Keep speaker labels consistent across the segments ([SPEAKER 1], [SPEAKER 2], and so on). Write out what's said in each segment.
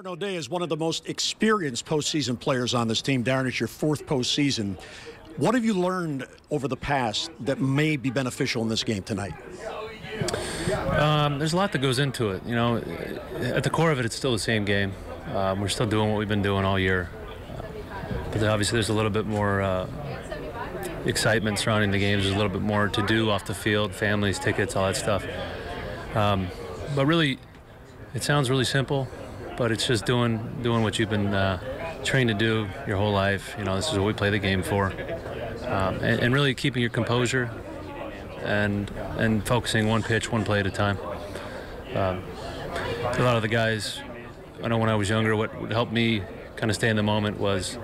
[SPEAKER 1] Darren O'Day is one of the most experienced postseason players on this team. Darren, it's your fourth postseason. What have you learned over the past that may be beneficial in this game tonight?
[SPEAKER 2] There's a lot that goes into it. You know, at the core of it, it's still the same game. We're still doing what we've been doing all year. But obviously there's a little bit more excitement surrounding the games. There's a little bit more to do off the field, families, tickets, all that stuff. But really, it sounds really simple, but it's just doing what you've been trained to do your whole life. You know, this is what we play the game for. And really keeping your composure and focusing one pitch, one play at a time. A lot of the guys, I know when I was younger, what helped me kind of stay in the moment was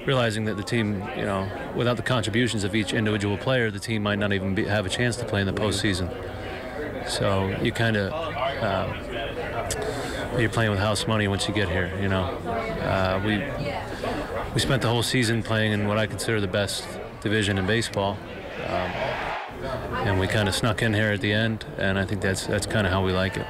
[SPEAKER 2] realizing that the team, you know, without the contributions of each individual player, the team might not even have a chance to play in the postseason. So you kind of, you're playing with house money once you get here, you know. We spent the whole season playing in what I consider the best division in baseball. And we kind of snuck in here at the end, and I think that's kind of how we like it.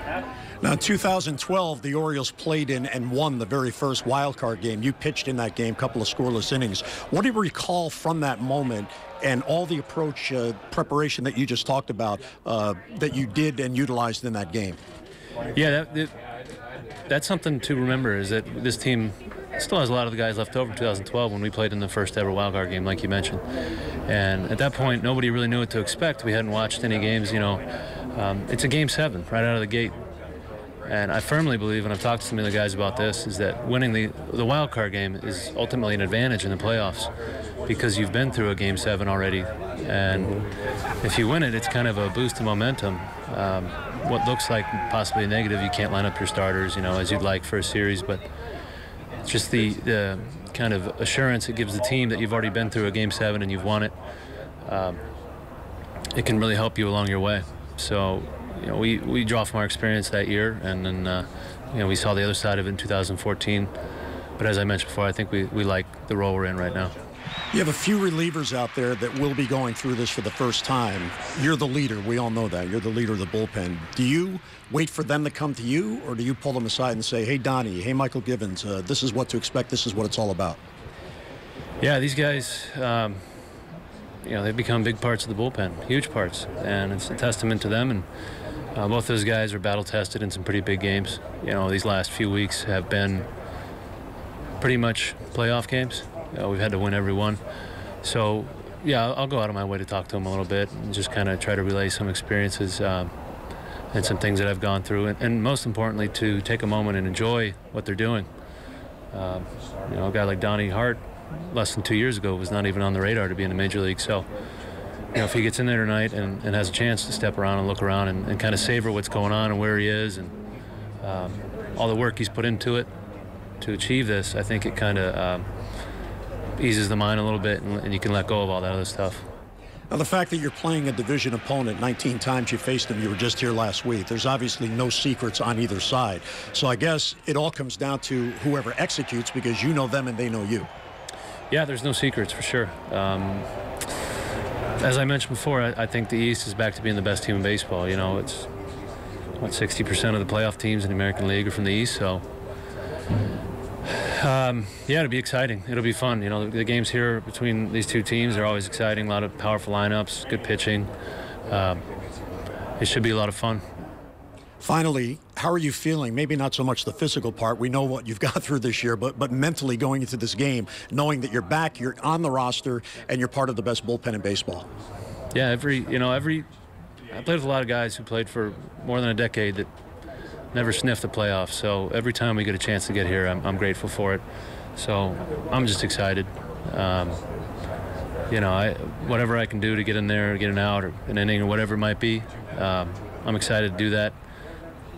[SPEAKER 1] Now, in 2012, the Orioles played in and won the very first wildcard game. You pitched in that game, a couple of scoreless innings. What do you recall from that moment and all the approach, preparation that you just talked about that you did and utilized in that game?
[SPEAKER 2] Yeah, that's something to remember, is that this team still has a lot of the guys left over in 2012 when we played in the first ever wildcard game, like you mentioned. And at that point, nobody really knew what to expect. We hadn't watched any games, you know. It's a Game 7 right out of the gate. And I firmly believe, and I've talked to some of the guys about this, is that winning the wild card game is ultimately an advantage in the playoffs because you've been through a Game 7 already. And if you win it, it's kind of a boost of momentum. What looks like possibly a negative, you can't line up your starters, you know, as you'd like for a series, but just the kind of assurance it gives the team that you've already been through a Game 7 and you've won it, it can really help you along your way. So, you know, we draw from our experience that year, and then you know, we saw the other side of it in 2014. But as I mentioned before, I think we like the role we're in right now.
[SPEAKER 1] You have a few relievers out there that will be going through this for the first time. You're the leader. We all know that. You're the leader of the bullpen. Do you wait for them to come to you, or do you pull them aside and say, hey, Donnie, hey, Michael Givens, this is what to expect, this is what it's all about?
[SPEAKER 2] Yeah, these guys, you know, they've become big parts of the bullpen, huge parts, and it's a testament to them. And both those guys are battle-tested in some pretty big games. You know, these last few weeks have been pretty much playoff games. We've had to win every one. So, yeah, I'll go out of my way to talk to them a little bit and just kind of try to relay some experiences and some things that I've gone through. And most importantly, to take a moment and enjoy what they're doing. You know, a guy like Donnie Hart, less than 2 years ago, was not even on the radar to be in the major league. So, you know, if he gets in there tonight and has a chance to step around and look around and kind of savor what's going on and where he is and all the work he's put into it to achieve this, I think it kind of eases the mind a little bit, and you can let go of all that other stuff.
[SPEAKER 1] Now, the fact that you're playing a division opponent, 19 times you faced him, you were just here last week, there's obviously no secrets on either side. So I guess it all comes down to whoever executes, because you know them and they know you.
[SPEAKER 2] Yeah, there's no secrets for sure. As I mentioned before, I think the East is back to being the best team in baseball. You know, it's what, 60% of the playoff teams in the American League are from the East, so yeah, it'll be exciting. It'll be fun. You know, the games here between these two teams are always exciting. A lot of powerful lineups, good pitching. It should be a lot of fun.
[SPEAKER 1] Finally, how are you feeling? Maybe not so much the physical part. We know what you've got through this year, but mentally going into this game, knowing that you're back, you're on the roster, and you're part of the best bullpen in baseball.
[SPEAKER 2] Yeah, I played with a lot of guys who played for more than a decade that never sniffed the playoffs. So every time we get a chance to get here, I'm grateful for it. So I'm just excited. You know, whatever I can do to get in there, get an out, or an inning, or whatever it might be, I'm excited to do that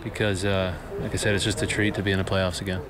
[SPEAKER 2] because, like I said, it's just a treat to be in the playoffs again.